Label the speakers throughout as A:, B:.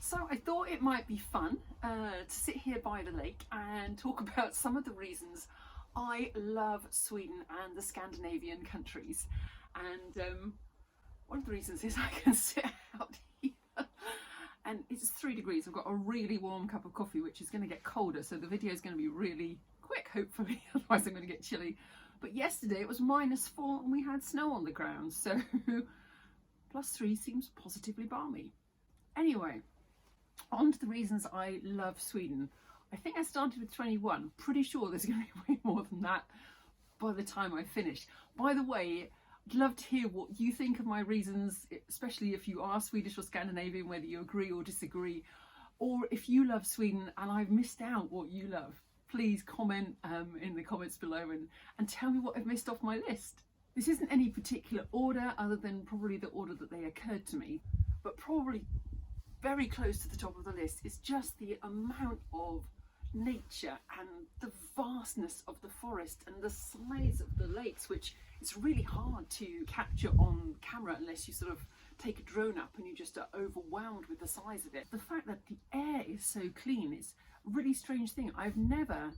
A: So I thought it might be fun to sit here by the lake and talk about some of the reasons I love Sweden and the Scandinavian countries. And one of the reasons is I can sit out here and it's 3 degrees. I've got a really warm cup of coffee, which is going to get colder, so the video is going to be really quick, hopefully, otherwise I'm going to get chilly. But yesterday it was -4 and we had snow on the ground, so +3 seems positively balmy. Anyway, on to the reasons I love Sweden. I think I started with 21. Pretty sure there's going to be way more than that by the time I finish. By the way, I'd love to hear what you think of my reasons, especially if you are Swedish or Scandinavian, whether you agree or disagree, or if you love Sweden and I've missed out what you love. Please comment in the comments below and tell me what I've missed off my list. This isn't any particular order other than probably the order that they occurred to me, but probably very close to the top of the list is just the amount of nature and the vastness of the forest and the size of the lakes, which it's really hard to capture on camera unless you sort of take a drone up and you just are overwhelmed with the size of it. The fact that the air is so clean is a really strange thing. I've never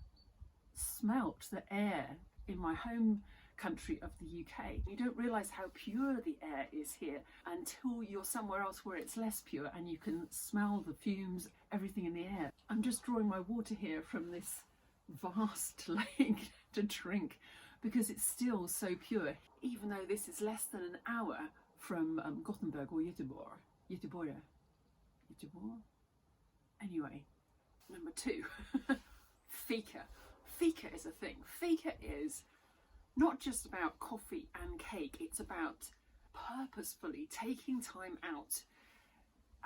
A: smelt the air in my home country of the UK. You don't realise how pure the air is here until you're somewhere else where it's less pure and you can smell the fumes, everything in the air. I'm just drawing my water here from this vast lake to drink because it's still so pure, even though this is less than an hour from Gothenburg or Göteborg. Anyway, number 2, Fika. Fika is a thing. Fika is not just about coffee and cake, it's about purposefully taking time out.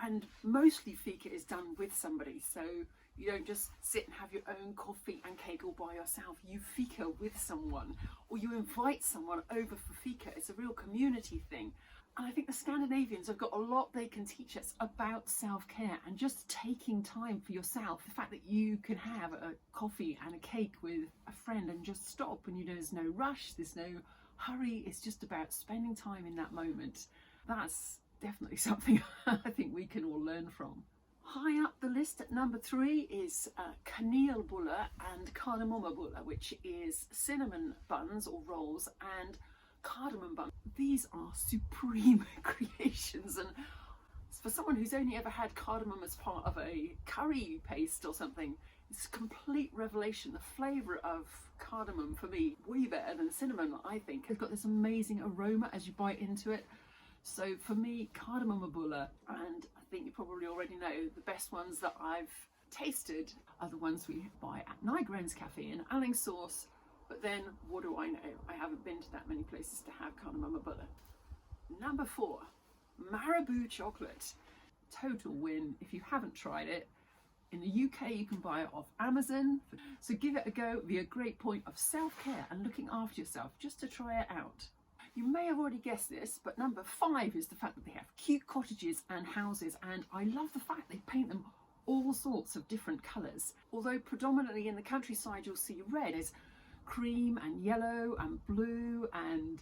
A: And mostly Fika is done with somebody, so you don't just sit and have your own coffee and cake all by yourself. You Fika with someone, or you invite someone over for Fika. It's a real community thing. And I think the Scandinavians have got a lot they can teach us about self-care and just taking time for yourself. The fact that you can have a coffee and a cake with a friend and just stop, and you know there's no rush, there's no hurry, it's just about spending time in that moment. That's definitely something I think we can all learn from. High up the list at number 3 is kanelbulle and kardemummabulle, which is cinnamon buns or rolls and cardamom buns. These are supreme creations, and for someone who's only ever had cardamom as part of a curry paste or something, it's a complete revelation. The flavour of cardamom for me, way better than cinnamon, I think. It's got this amazing aroma as you bite into it. So for me, kardemummabulle, and I think you probably already know, the best ones that I've tasted are the ones we buy at Nygrens Cafe in Alingsås. But then, what do I know? I haven't been to that many places to have kardemummabulle. Number 4, Marabou chocolate. Total win if you haven't tried it. In the UK, you can buy it off Amazon. So give it a go. It'll be a great point of self-care and looking after yourself just to try it out. You may have already guessed this, but number 5 is the fact that they have cute cottages and houses, and I love the fact they paint them all sorts of different colours. Although predominantly in the countryside you'll see red, is cream and yellow and blue and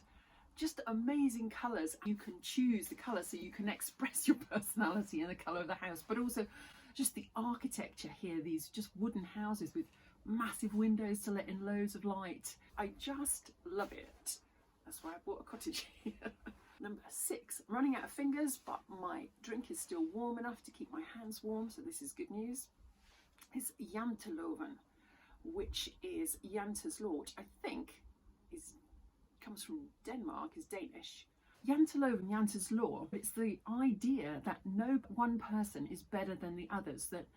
A: just amazing colours. You can choose the colour so you can express your personality in the colour of the house, but also just the architecture here, these just wooden houses with massive windows to let in loads of light. I just love it. That's why I bought a cottage here. Number 6, I'm running out of fingers, but my drink is still warm enough to keep my hands warm, so this is good news. It's Janteloven, which is Jante's Law, which I think comes from Denmark, is Danish. Janteloven, Jante's Law, it's the idea that no one person is better than the others, that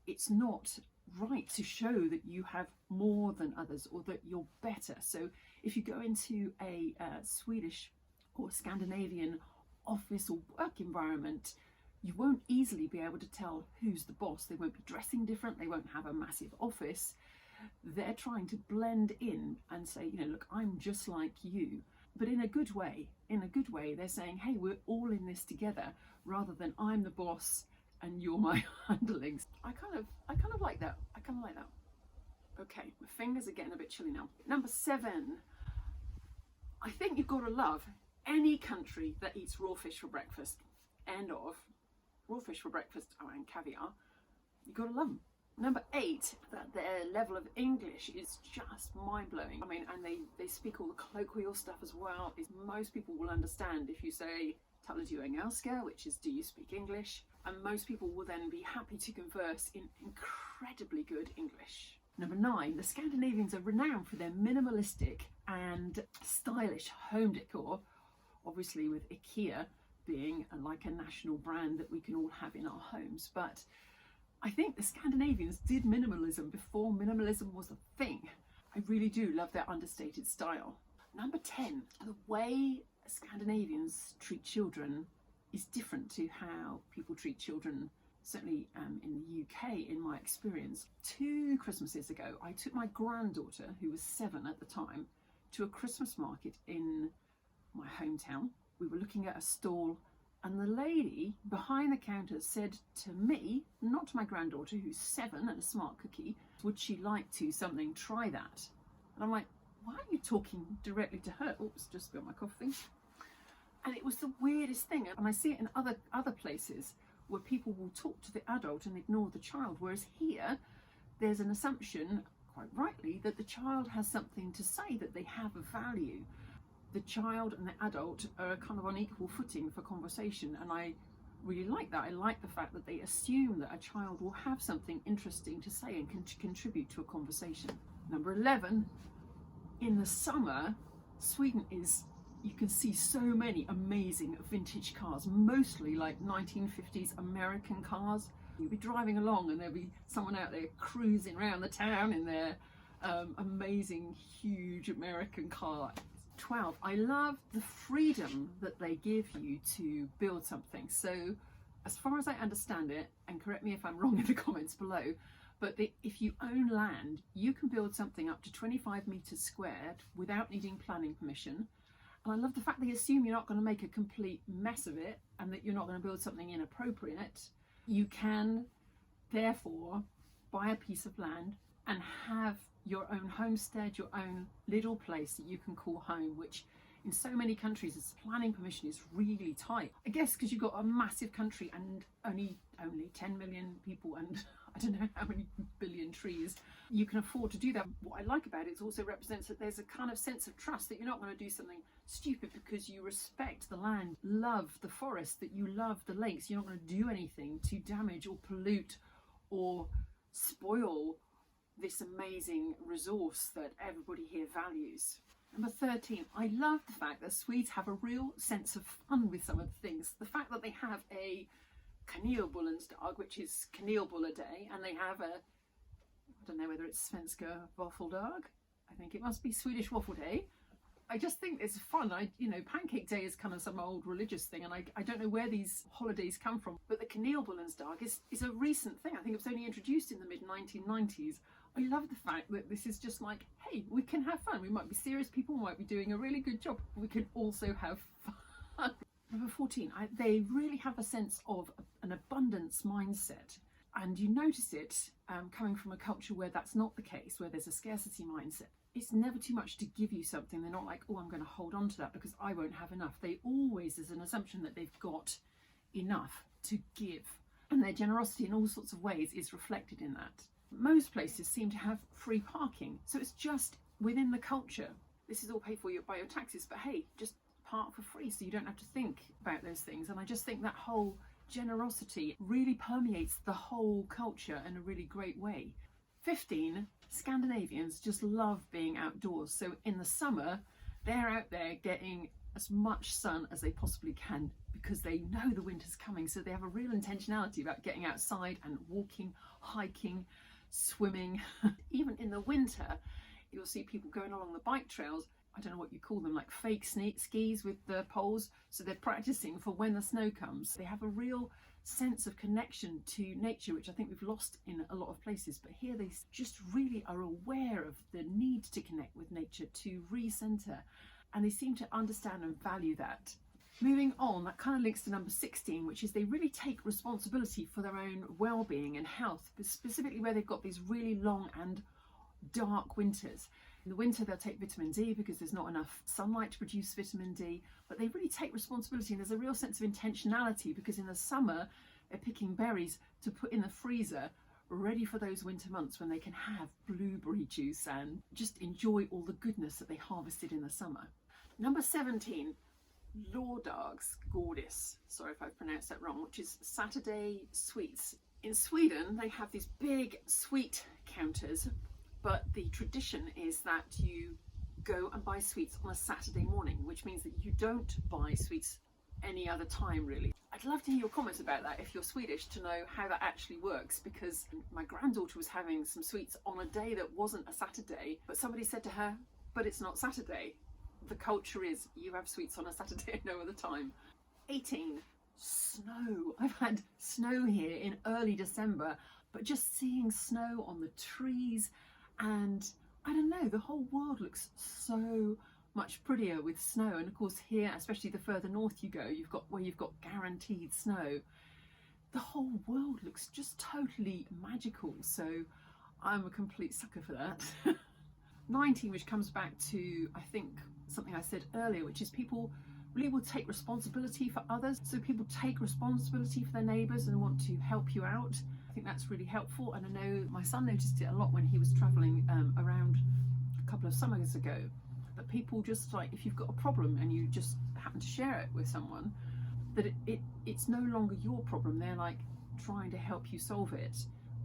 A: it's not right to show that you have more than others or that you're better. So if you go into a Swedish or Scandinavian office or work environment, you won't easily be able to tell who's the boss. They won't be dressing different, they won't have a massive office. They're trying to blend in and say, you know, look, I'm just like you, but in a good way. In a good way, they're saying, hey, we're all in this together, rather than I'm the boss and you're my underlings. I kind of like that. I kind of like that. Okay, my fingers are getting a bit chilly now. Number 7, I think you've got to love any country that eats raw fish for breakfast. End of. raw fish for breakfast, and caviar. You've got to love them. Number 8, that their level of English is just mind-blowing. I mean, and they speak all the colloquial stuff as well. Most people will understand if you say, "Talar du engelska," which is, "Do you speak English?" And most people will then be happy to converse in incredibly good English. Number 9, the Scandinavians are renowned for their minimalistic and stylish home decor, obviously with IKEA being like a national brand that we can all have in our homes. But I think the Scandinavians did minimalism before minimalism was a thing. I really do love their understated style. Number 10, the way Scandinavians treat children is different to how people treat children, certainly in the UK, in my experience. 2 Christmases ago, I took my granddaughter, who was 7 at the time, to a Christmas market in my hometown. We were looking at a stall, and the lady behind the counter said to me, not to my granddaughter, who's 7 and a smart cookie, "Would she like to something? Try that." And I'm like, why are you talking directly to her? Oops, just spilled my coffee. And it was the weirdest thing. And I see it in other places where people will talk to the adult and ignore the child. Whereas here, there's an assumption, quite rightly, that the child has something to say, that they have a value. The child and the adult are kind of on equal footing for conversation. And I really like that. I like the fact that they assume that a child will have something interesting to say and can contribute to a conversation. Number 11, in the summer, Sweden is, you can see so many amazing vintage cars, mostly like 1950s American cars. You'll be driving along and there'll be someone out there cruising around the town in their amazing, huge American car. 12, I love the freedom that they give you to build something. So as far as I understand it, and correct me if I'm wrong in the comments below, but if you own land, you can build something up to 25 meters squared without needing planning permission. And I love the fact they assume you're not going to make a complete mess of it and that you're not going to build something inappropriate. You can therefore buy a piece of land and have your own homestead, your own little place that you can call home, which in so many countries its planning permission is really tight. I guess because you've got a massive country and only 10 million people and I don't know how many billion trees, you can afford to do that. What I like about it also represents that there's a kind of sense of trust that you're not going to do something stupid because you respect the land, love the forest, that you love the lakes. You're not going to do anything to damage or pollute or spoil this amazing resource that everybody here values. Number 13, I love the fact that Swedes have a real sense of fun with some of the things. The fact that they have a kanelbullensdag, which is kanelbulle day, and they have I don't know whether it's Svenska Waffeldag, I think it must be Swedish Waffle Day. I just think it's fun. Pancake Day is kind of some old religious thing, and I don't know where these holidays come from, but the kanelbullensdag is a recent thing. I think it was only introduced in the mid-1990s. I love the fact that this is just like, hey, we can have fun. We might be serious people, might be doing a really good job, but we can also have fun. Number 14, they really have a sense of an abundance mindset. And you notice it coming from a culture where that's not the case, where there's a scarcity mindset. It's never too much to give you something. They're not like, oh, I'm going to hold on to that because I won't have enough. They always, there's an assumption that they've got enough to give. And their generosity in all sorts of ways is reflected in that. Most places seem to have free parking. So it's just within the culture. This is all paid for by your taxes, but hey, just park for free so you don't have to think about those things. And I just think that whole generosity really permeates the whole culture in a really great way. 15, Scandinavians just love being outdoors. So in the summer, they're out there getting as much sun as they possibly can because they know the winter's coming. So they have a real intentionality about getting outside and walking, hiking, swimming. Even in the winter, you'll see people going along the bike trails. I don't know what you call them, like fake skis with the poles. So they're practicing for when the snow comes. They have a real sense of connection to nature, which I think we've lost in a lot of places. But here they just really are aware of the need to connect with nature, to recenter. And they seem to understand and value that. Moving on, that kind of links to number 16, which is they really take responsibility for their own well-being and health, specifically where they've got these really long and dark winters. In the winter, they'll take vitamin D because there's not enough sunlight to produce vitamin D, but they really take responsibility, and there's a real sense of intentionality because in the summer, They're picking berries to put in the freezer, ready for those winter months when they can have blueberry juice and just enjoy all the goodness that they harvested in the summer. Number 17, Lördags godis. Sorry if I've pronounced that wrong, which is Saturday sweets. In Sweden, they have these big sweet counters, but the tradition is that you go and buy sweets on a Saturday morning, which means that you don't buy sweets any other time really. I'd love to hear your comments about that if you're Swedish, to know how that actually works, because my granddaughter was having some sweets on a day that wasn't a Saturday, but somebody said to her, but it's not Saturday. The culture is you have sweets on a Saturday at no other time. 18, snow. I've had snow here in early December, but just seeing snow on the trees, and I don't know, the whole world looks so much prettier with snow. And of course here, especially the further north you go, you've got guaranteed snow. The whole world looks just totally magical, so I'm a complete sucker for that. 19, which comes back to, I think, something I said earlier, which is people really will take responsibility for others. So people take responsibility for their neighbours and want to help you out. I think that's really helpful, and I know my son noticed it a lot when he was travelling around a couple of summers ago. That people just, like, if you've got a problem and you just happen to share it with someone, that it's no longer your problem. They're like trying to help you solve it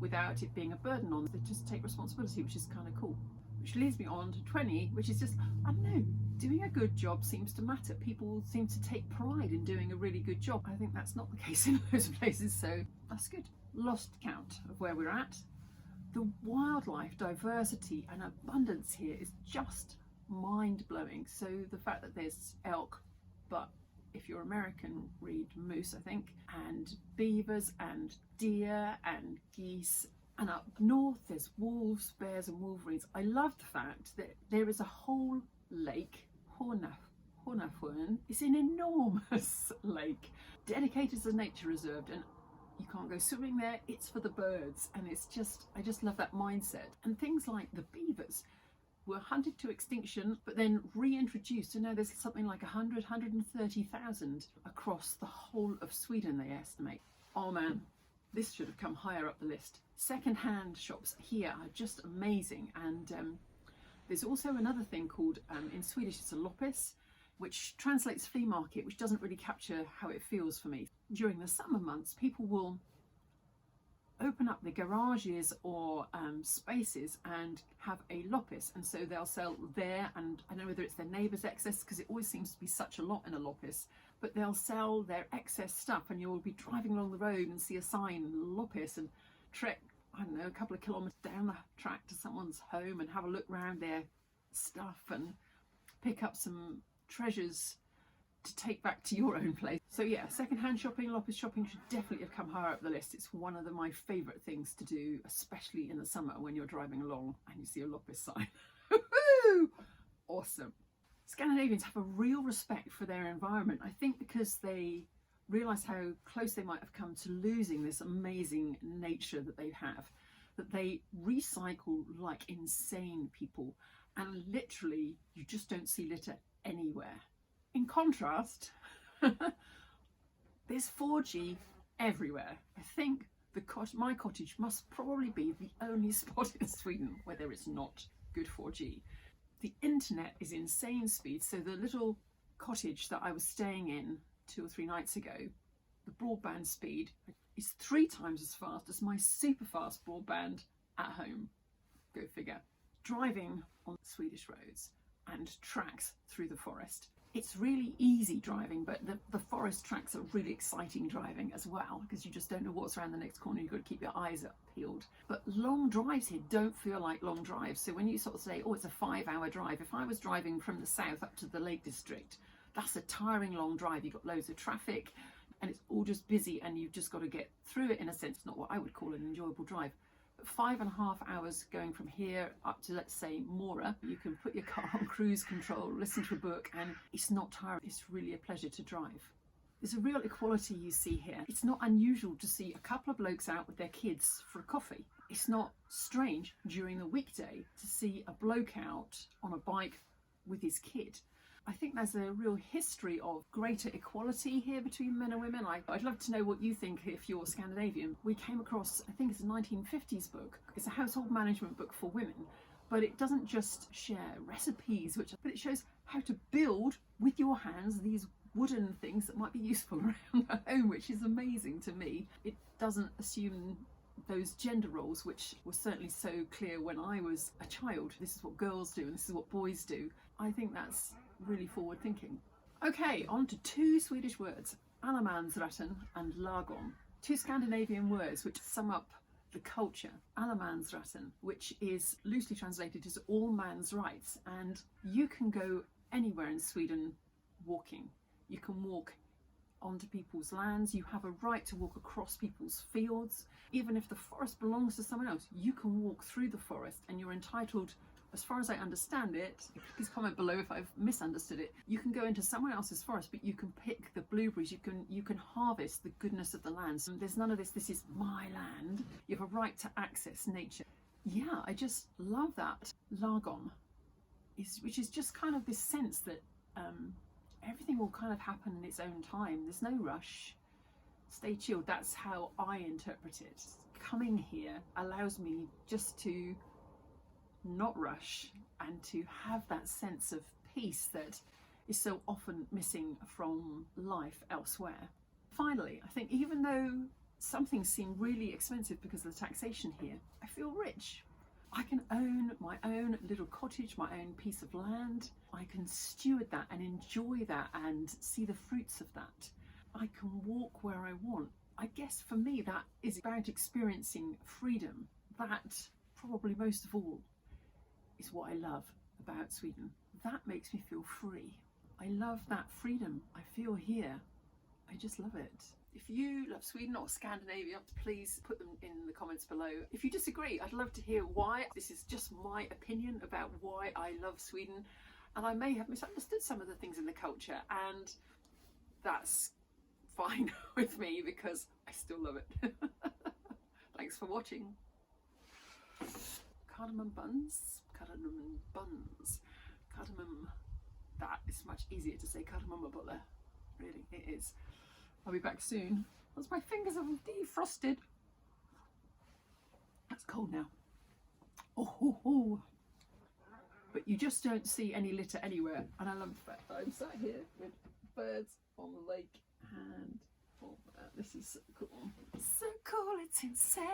A: without it being a burden on them. They just take responsibility, which is kind of cool. Which leads me on to 20, which is just, I don't know, doing a good job seems to matter. People seem to take pride in doing a really good job. I think that's not the case in most places, so that's good. Lost count of where we're at. The wildlife diversity and abundance here is just mind-blowing. So the fact that there's elk, but if you're American, read moose, I think, and beavers and deer and geese, and up north there's wolves, bears and wolverines. I love the fact that there is a whole lake, Hornafjörden. It's an enormous lake dedicated as a nature reserve, and you can't go swimming there, it's for the birds. And it's just, I just love that mindset. And things like the beavers were hunted to extinction, but then reintroduced, and now there's something like 130,000 across the whole of Sweden, they estimate. Oh man, this should have come higher up the list. Second-hand shops here are just amazing, and there's also another thing called, in Swedish it's a loppis, which translates flea market, which doesn't really capture how it feels for me. During the summer months, people will open up the garages or spaces and have a loppis, and so they'll sell there, and I don't know whether it's their neighbour's excess, because it always seems to be such a lot in a loppis, but they'll sell their excess stuff, and you'll be driving along the road and see a sign, loppis, and trek, I don't know, a couple of kilometres down the track to someone's home and have a look around their stuff and pick up some treasures to take back to your own place. So yeah, second-hand shopping, loppis shopping should definitely have come higher up the list. It's one of my favourite things to do, especially in the summer when you're driving along and you see a loppis sign. Awesome. Scandinavians have a real respect for their environment, I think because they realise how close they might have come to losing this amazing nature that they have, that they recycle like insane people, and literally you just don't see litter anywhere. In contrast, there's 4G everywhere. I think my cottage must probably be the only spot in Sweden where there is not good 4G. The internet is insane speed, so the little cottage that I was staying in 2 or 3 nights ago, the broadband speed is 3 times as fast as my super fast broadband at home. Go figure. Driving on Swedish roads and tracks through the forest. It's really easy driving, but the forest tracks are really exciting driving as well, because you just don't know what's around the next corner. You've got to keep your eyes peeled. But long drives here don't feel like long drives. So when you sort of say, oh, it's a 5-hour drive, if I was driving from the south up to the Lake District, that's a tiring long drive. You've got loads of traffic and it's all just busy, and you've just got to get through it in a sense. Not what I would call an enjoyable drive. But 5.5 hours going from here up to, let's say, Mora, you can put your car on cruise control, listen to a book, and it's not tiring. It's really a pleasure to drive. There's a real equality you see here. It's not unusual to see a couple of blokes out with their kids for a coffee. It's not strange during the weekday to see a bloke out on a bike with his kid. I think there's a real history of greater equality here between men and women. I'd love to know what you think if you're Scandinavian. We came across, I think it's a 1950s book. It's a household management book for women, but it doesn't just share recipes, but it shows how to build with your hands these wooden things that might be useful around the home, which is amazing to me. It doesn't assume those gender roles, which were certainly so clear when I was a child. This is what girls do and this is what boys do. I think that's really forward thinking. Okay, on to two Swedish words, allemansrätten and lagom. Two Scandinavian words which sum up the culture. Allemansrätten, which is loosely translated as all man's rights, and you can go anywhere in Sweden walking. You can walk onto people's lands, you have a right to walk across people's fields. Even if the forest belongs to someone else, you can walk through the forest, and you're entitled, as far as I understand it, please comment below if I've misunderstood it, you can go into someone else's forest, but you can pick the blueberries, you can harvest the goodness of the land. So there's none of this is my land. You have a right to access nature. Yeah, I just love that. Lagom, which is just kind of this sense that everything will kind of happen in its own time. There's no rush. Stay chilled. That's how I interpret it. Coming here allows me just to not rush and to have that sense of peace that is so often missing from life elsewhere. Finally, I think even though some things seem really expensive because of the taxation here, I feel rich. I can own my own little cottage, my own piece of land. I can steward that and enjoy that and see the fruits of that. I can walk where I want. I guess for me that is about experiencing freedom. That, probably most of all, is what I love about Sweden. That makes me feel free. I love that freedom I feel here. I just love it. If you love Sweden or Scandinavia, please put them in the comments below. If you disagree, I'd love to hear why. This is just my opinion about why I love Sweden, and I may have misunderstood some of the things in the culture, and that's fine with me because I still love it. Thanks for watching. Cardamom buns, cardamom buns, cardamom. That is much easier to say cardamom butter. Really, it is. I'll be back soon. As my fingers have defrosted. That's cold now. Oh. But you just don't see any litter anywhere. And I love the fact that I'm sat here with birds on the lake and all that. This is so cool. So cool, it's insane.